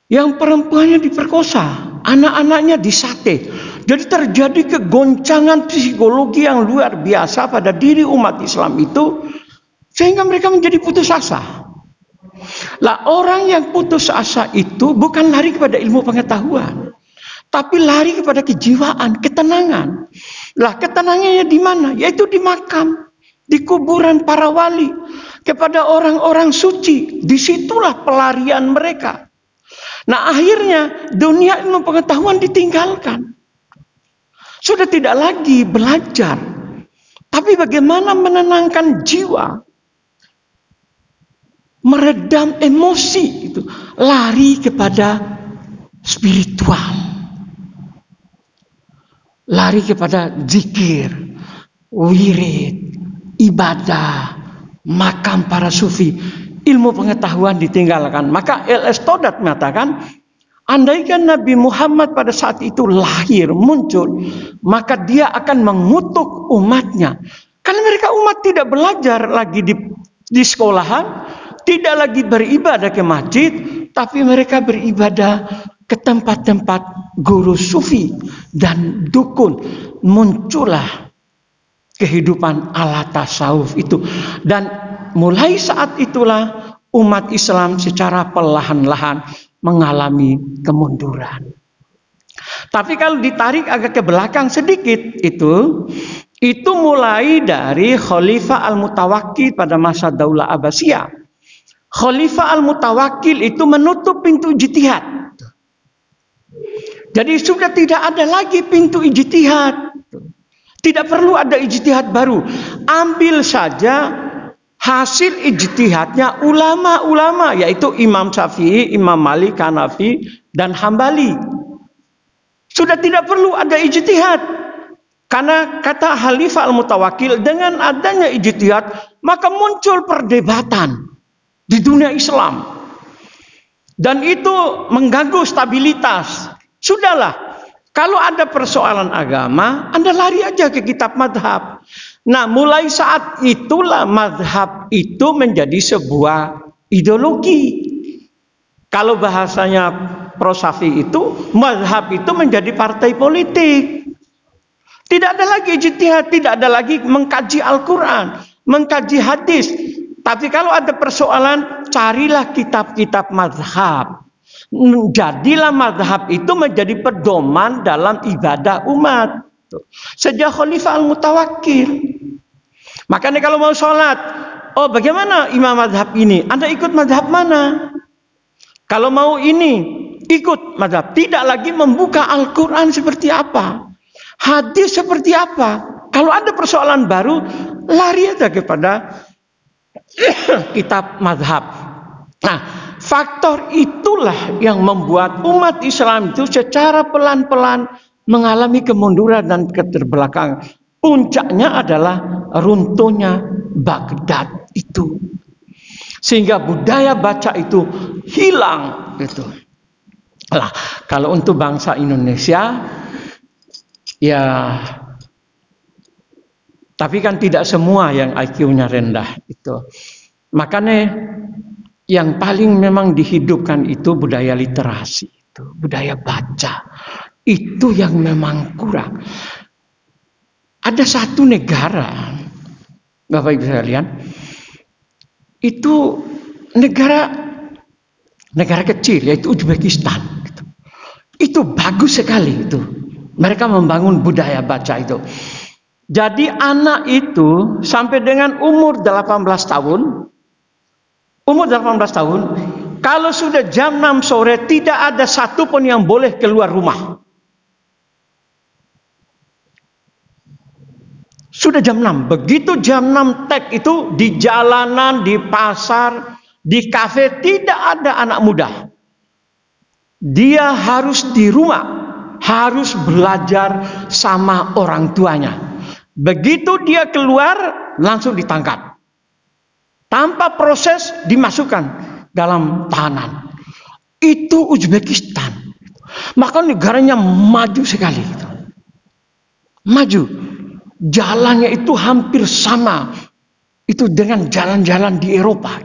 Yang perempuannya diperkosa, anak-anaknya disate. Jadi terjadi kegoncangan psikologi yang luar biasa pada diri umat Islam itu, sehingga mereka menjadi putus asa. Lah orang yang putus asa itu bukan lari kepada ilmu pengetahuan, tapi lari kepada kejiwaan, ketenangan. Lah ketenangannya di mana? Yaitu di makam, di kuburan para wali, kepada orang-orang suci. Disitulah pelarian mereka. Nah akhirnya dunia ilmu pengetahuan ditinggalkan. Sudah tidak lagi belajar. Tapi bagaimana menenangkan jiwa, meredam emosi itu, lari kepada spiritual. Lari kepada zikir, wirid, ibadah, makam para sufi. Ilmu pengetahuan ditinggalkan. Maka L.S. Stoddard mengatakan, andaikan Nabi Muhammad pada saat itu lahir, muncul, maka dia akan mengutuk umatnya. Karena mereka umat tidak belajar lagi di sekolahan, tidak lagi beribadah ke masjid, tapi mereka beribadah ke tempat-tempat guru sufi dan dukun. Muncullah kehidupan ala tasawuf itu. Dan mulai saat itulah umat Islam secara perlahan-lahan mengalami kemunduran. Tapi kalau ditarik agak ke belakang sedikit itu mulai dari Khalifah Al-Mutawakkil pada masa Daulah Abbasiyah. Khalifah Al-Mutawakkil itu menutup pintu ijtihad. Jadi sudah tidak ada lagi pintu ijtihad. Tidak perlu ada ijtihad baru. Ambil saja hasil ijtihadnya ulama-ulama, yaitu Imam Syafi'i, Imam Malik, Hanafi, dan Hambali. Sudah tidak perlu ada ijtihad. Karena kata Khalifah Al-Mutawakkil, dengan adanya ijtihad, maka muncul perdebatan di dunia Islam. Dan itu mengganggu stabilitas. Sudahlah, kalau ada persoalan agama, Anda lari aja ke kitab madhab. Nah, mulai saat itulah madhab itu menjadi sebuah ideologi. Kalau bahasanya Prosafi itu, madhab itu menjadi partai politik. Tidak ada lagi ijtihad, tidak ada lagi mengkaji Al-Quran, mengkaji hadis. Tapi kalau ada persoalan, carilah kitab-kitab madhab. Jadilah madhab itu menjadi pedoman dalam ibadah umat. Sejak Khalifah Al-Mutawakkil. Makanya kalau mau sholat, oh bagaimana imam madhab ini? Anda ikut madhab mana? Kalau mau ini, ikut madhab. Tidak lagi membuka Al-Quran seperti apa, hadis seperti apa. Kalau ada persoalan baru, lari aja kepada kitab madhab. Nah, faktor itulah yang membuat umat Islam itu secara pelan-pelan mengalami kemunduran dan keterbelakangan. Puncaknya adalah runtuhnya Baghdad itu. Sehingga budaya baca itu hilang gitu. Lah, kalau untuk bangsa Indonesia, Ya, tapi kan tidak semua yang IQ-nya rendah itu. Makanya yang paling memang dihidupkan itu budaya literasi, itu budaya baca. Itu yang memang kurang. Ada satu negara, Bapak Ibu sekalian, itu negara kecil, yaitu Uzbekistan. Itu bagus sekali itu. Mereka membangun budaya baca itu. Jadi anak itu sampai dengan umur 18 tahun, kalau sudah jam 6 sore tidak ada satupun yang boleh keluar rumah. Sudah jam 6. Begitu jam 6 tek itu di jalanan, di pasar, di kafe tidak ada anak muda. Dia harus di rumah, harus belajar sama orang tuanya. Begitu dia keluar langsung ditangkap. Tanpa proses dimasukkan dalam tahanan. Itu Uzbekistan. Maka negaranya maju sekali. Maju. Jalannya itu hampir sama itu dengan jalan-jalan di Eropa.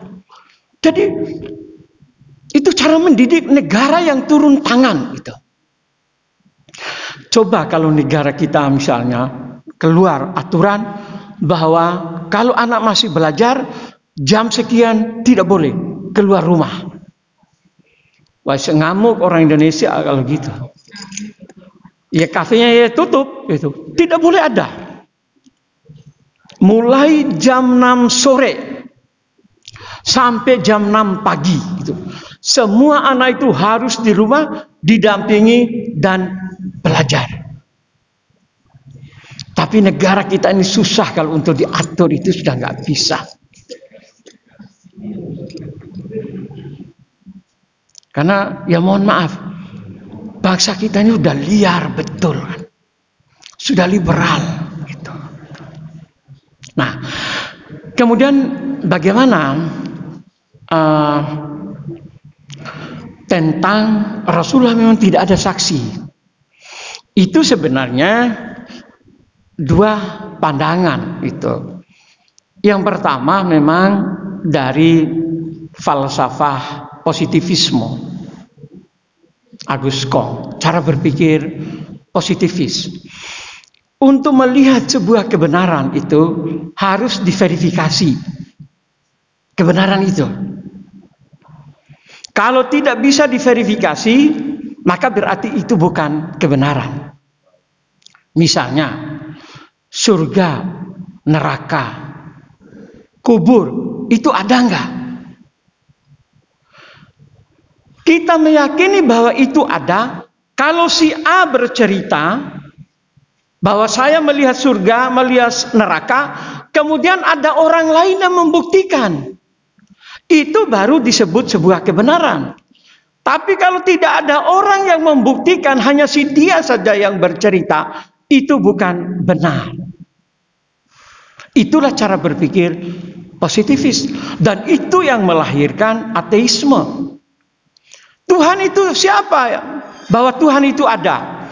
Jadi itu cara mendidik negara yang turun tangan itu. Coba kalau negara kita misalnya keluar aturan bahwa kalau anak masih belajar jam sekian tidak boleh keluar rumah. Wah, ngamuk orang Indonesia kalau gitu. Ya kafenya ya tutup itu. Tidak boleh ada. Mulai jam 6 sore sampai jam 6 pagi gitu. Semua anak itu harus di rumah didampingi dan belajar. Tapi negara kita ini susah kalau untuk diatur, itu sudah nggak bisa. Karena ya mohon maaf, bangsa kita ini udah liar betul kan. Sudah liberal gitu. Nah, kemudian bagaimana tentang Rasulullah memang tidak ada saksi. Itu sebenarnya dua pandangan itu. Yang pertama memang dari falsafah positivisme. Agus Comte, cara berpikir positivis. Untuk melihat sebuah kebenaran itu harus diverifikasi. Kebenaran itu. Kalau tidak bisa diverifikasi, maka berarti itu bukan kebenaran. Misalnya, surga, neraka, kubur, itu ada enggak? Kita meyakini bahwa itu ada. Kalau si A bercerita bahwa saya melihat surga, melihat neraka, kemudian ada orang lain yang membuktikan. Itu baru disebut sebuah kebenaran. Tapi kalau tidak ada orang yang membuktikan, hanya si dia saja yang bercerita, itu bukan benar. Itulah cara berpikir positivis. Dan itu yang melahirkan ateisme. Tuhan itu siapa ya? Bahwa Tuhan itu ada.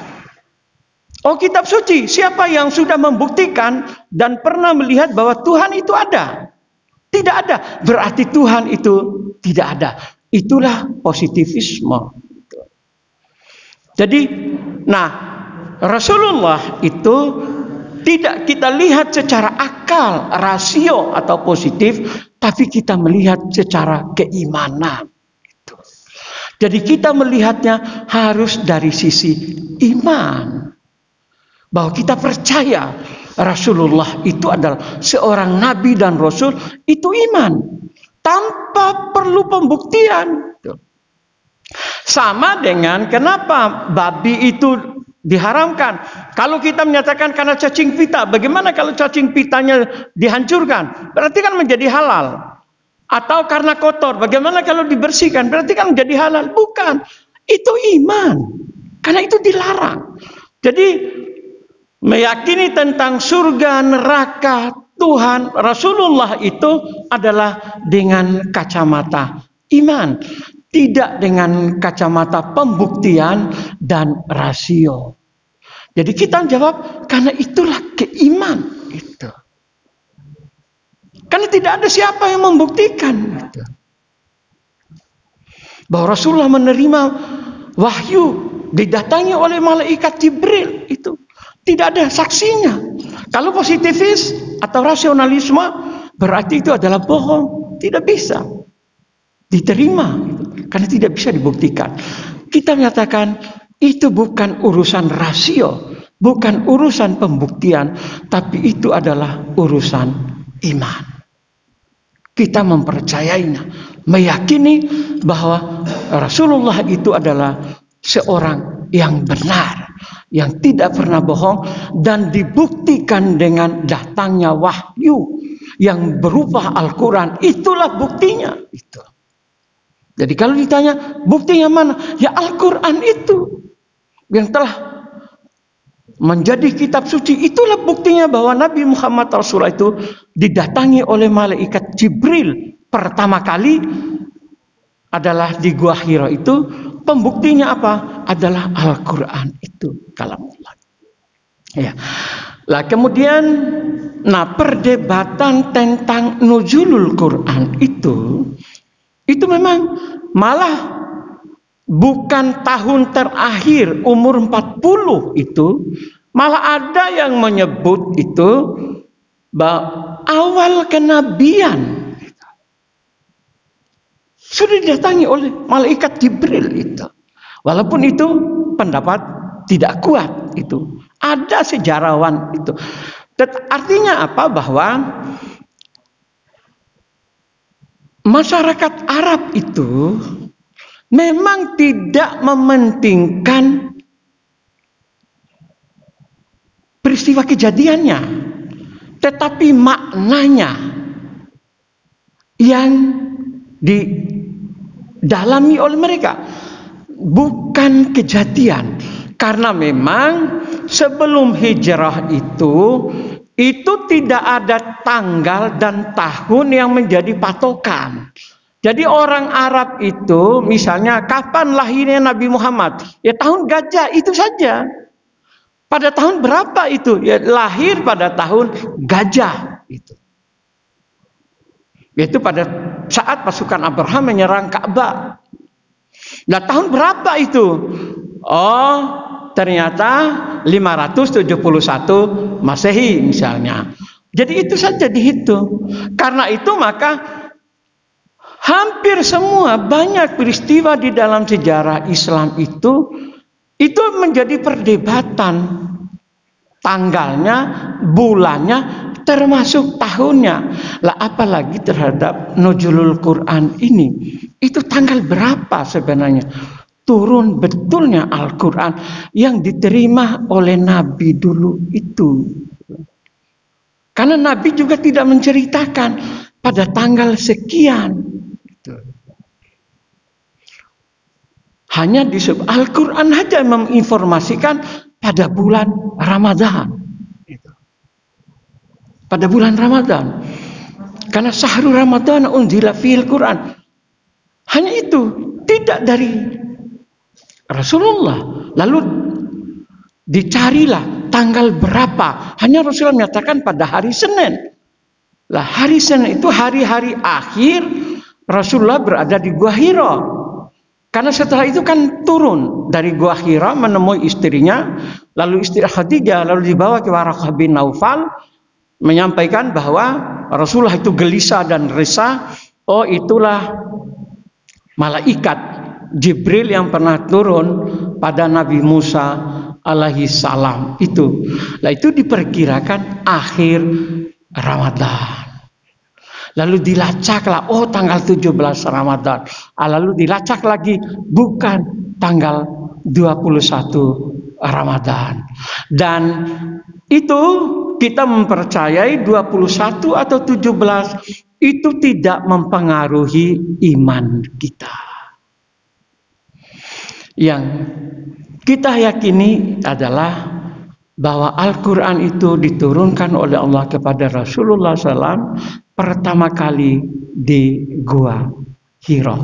Oh, kitab suci, siapa yang sudah membuktikan dan pernah melihat bahwa Tuhan itu ada? Tidak ada, berarti Tuhan itu tidak ada. Itulah positivisme. Jadi, nah, Rasulullah itu tidak kita lihat secara akal, rasio atau positif, tapi kita melihat secara keimanan. Jadi kita melihatnya harus dari sisi iman. Bahwa kita percaya Rasulullah itu adalah seorang nabi dan rasul, itu iman. Tanpa perlu pembuktian. Sama dengan kenapa babi itu diharamkan. Kalau kita menyatakan karena cacing pita, bagaimana kalau cacing pitanya dihancurkan? Berarti kan menjadi halal. Atau karena kotor, bagaimana kalau dibersihkan? Berarti kan menjadi halal. Bukan, itu iman. Karena itu dilarang. Jadi meyakini tentang surga, neraka, Tuhan, Rasulullah itu adalah dengan kacamata iman. Tidak dengan kacamata pembuktian dan rasio. Jadi kita jawab, karena itulah keiman itu. Karena tidak ada siapa yang membuktikan itu. Bahwa Rasulullah menerima wahyu, didatangi oleh malaikat Jibril itu. Tidak ada saksinya. Kalau positivis atau rasionalisme, berarti itu adalah bohong. Tidak bisa diterima. Karena tidak bisa dibuktikan. Kita menyatakan, itu bukan urusan rasio. Bukan urusan pembuktian. Tapi itu adalah urusan iman. Kita mempercayainya. Meyakini bahwa Rasulullah itu adalah seorang yang benar. Yang tidak pernah bohong. Dan dibuktikan dengan datangnya wahyu. Yang berupa Al-Quran. Itulah buktinya. Itu. Jadi kalau ditanya buktinya mana? Ya Al-Quran itu. Yang telah menjadi kitab suci. Itulah buktinya bahwa Nabi Muhammad Rasulullah itu didatangi oleh malaikat Jibril. Pertama kali adalah di Gua Hira itu. Pembuktinya apa? Adalah Al-Quran itu. Kalamullah. Ya. Lah kemudian, perdebatan tentang nuzulul Quran itu memang malah bukan tahun terakhir umur 40 itu, malah ada yang menyebut itu bahwa awal kenabian sudah didatangi oleh malaikat Jibril itu. Walaupun itu pendapat tidak kuat itu. Ada sejarawan itu. Artinya apa? Bahwa masyarakat Arab itu memang tidak mementingkan peristiwa kejadiannya, tetapi maknanya yang didalami oleh mereka, bukan kejadian. Karena memang sebelum hijrah itu tidak ada tanggal dan tahun yang menjadi patokan. Jadi orang Arab itu misalnya kapan lahirnya Nabi Muhammad? Ya tahun gajah itu saja. Pada tahun berapa itu? Ya lahir pada tahun gajah itu. Yaitu pada saat pasukan Abraham menyerang Ka'bah. Nah tahun berapa itu? Oh ternyata 571 Masehi misalnya. Jadi itu saja dihitung. Karena itu maka hampir semua banyak peristiwa di dalam sejarah Islam itu menjadi perdebatan. Tanggalnya, bulannya, termasuk tahunnya. Lah apalagi terhadap nuzulul Quran ini. Itu tanggal berapa sebenarnya? Turun betulnya Al-Quran yang diterima oleh Nabi dulu itu. Karena Nabi juga tidak menceritakan pada tanggal sekian. Hanya disebut Al-Quran saja menginformasikan pada bulan Ramadan. Pada bulan Ramadan. Karena syahrul Ramadan unzila fil Quran. Hanya itu. Tidak dari Rasulullah. Lalu dicarilah tanggal berapa. Hanya Rasulullah menyatakan pada hari Senin. Lah hari Senin itu hari-hari akhir Rasulullah berada di Gua Hira. Karena setelah itu kan turun dari Gua Hira menemui istrinya. Lalu istri Khadijah lalu dibawa ke Waraqah bin Naufal. Menyampaikan bahwa Rasulullah itu gelisah dan resah. Oh itulah malaikat Jibril yang pernah turun pada Nabi Musa alaihi salam itu. Nah itu diperkirakan akhir Ramadan. Lalu dilacaklah, oh tanggal 17 Ramadan. Lalu dilacak lagi, bukan tanggal 21 Ramadan. Dan itu kita mempercayai 21 atau 17 itu tidak mempengaruhi iman kita. Yang kita yakini adalah bahwa Al-Quran itu diturunkan oleh Allah kepada Rasulullah SAW pertama kali di Gua Hira.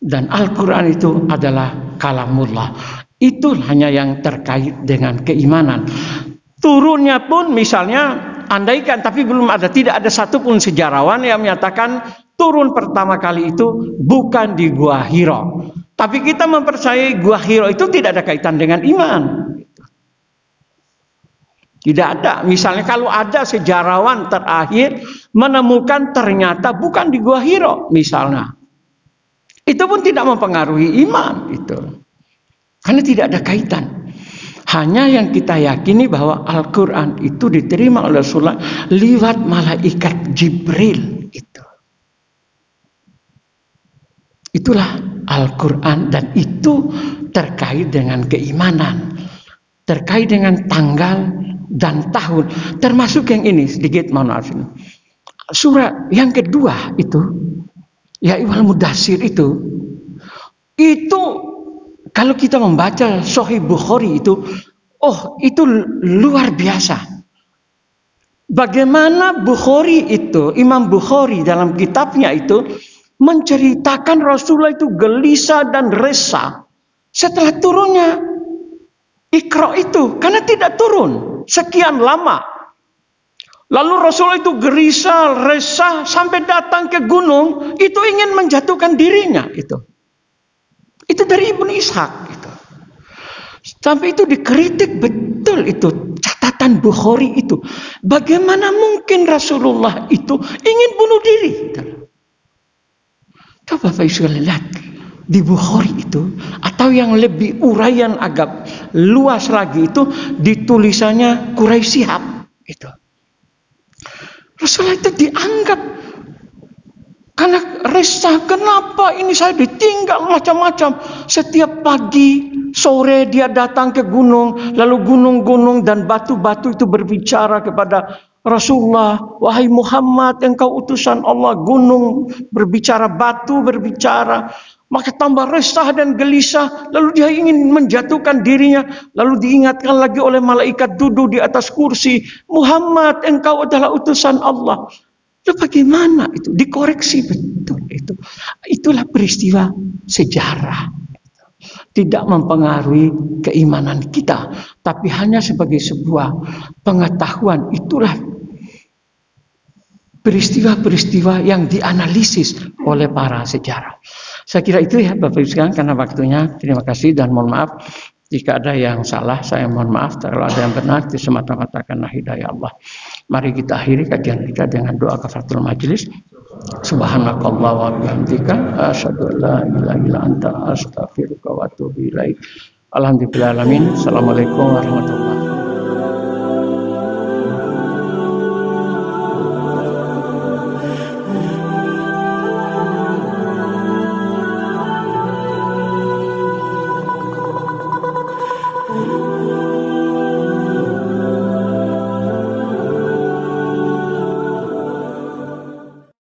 Dan Al-Quran itu adalah kalamullah. Itu hanya yang terkait dengan keimanan. Turunnya pun misalnya, andaikan, tapi belum ada, tidak ada satupun sejarawan yang menyatakan turun pertama kali itu bukan di Gua Hiro. Tapi kita mempercayai Gua Hiro itu tidak ada kaitan dengan iman. Tidak ada. Misalnya kalau ada sejarawan terakhir menemukan ternyata bukan di Gua Hiro misalnya, itu pun tidak mempengaruhi iman itu. Karena tidak ada kaitan. Hanya yang kita yakini bahwa Al-Quran itu diterima oleh Rasulullah lewat malaikat Jibril. Itulah Al-Quran, dan itu terkait dengan keimanan, terkait dengan tanggal dan tahun. Termasuk yang ini, sedikit mohon maaf ini. Surat yang kedua itu, ya Ayyuhal Mudaththir itu kalau kita membaca Sahih Bukhari itu, itu luar biasa. Bagaimana Bukhari itu, Imam Bukhari dalam kitabnya itu menceritakan Rasulullah itu gelisah dan resah setelah turunnya Iqra itu, karena tidak turun sekian lama. Lalu Rasulullah itu gelisah, resah sampai datang ke gunung, itu ingin menjatuhkan dirinya itu. Itu dari Ibnu Ishaq itu. Sampai itu dikritik betul itu catatan Bukhari itu. Bagaimana mungkin Rasulullah itu ingin bunuh diri? Coba Bapak Ibu lihat di Bukhari itu, atau yang lebih uraian agak luas lagi itu di tulisannya Quraisy Shihab itu. Rasulullah itu dianggap karena resah, kenapa ini saya ditinggal macam-macam. Setiap pagi, sore dia datang ke gunung, lalu gunung-gunung dan batu-batu itu berbicara kepada Rasulullah, wahai Muhammad, engkau utusan Allah. Gunung berbicara, batu berbicara. Maka tambah resah dan gelisah, lalu dia ingin menjatuhkan dirinya. Lalu diingatkan lagi oleh malaikat duduk di atas kursi, Muhammad, engkau adalah utusan Allah. Itu bagaimana itu? Dikoreksi betul itu. Itulah peristiwa sejarah. Tidak mempengaruhi keimanan kita, tapi hanya sebagai sebuah pengetahuan. Itulah peristiwa-peristiwa yang dianalisis oleh para sejarah. Saya kira itu ya Bapak Ibu sekalian, karena waktunya. Terima kasih dan mohon maaf jika ada yang salah, saya mohon maaf. Kalau ada yang benar, itu semata-mata karena hidayah Allah. Mari kita akhiri kajian kita dengan doa kafaratul majelis. Subhanakallah wa bihamdika asyhadu an la ilaha illa anta astaghfiruka wa atubu ilaik. Alhamdulillah alamin. Assalamualaikum warahmatullahi wabarakatuh. Oh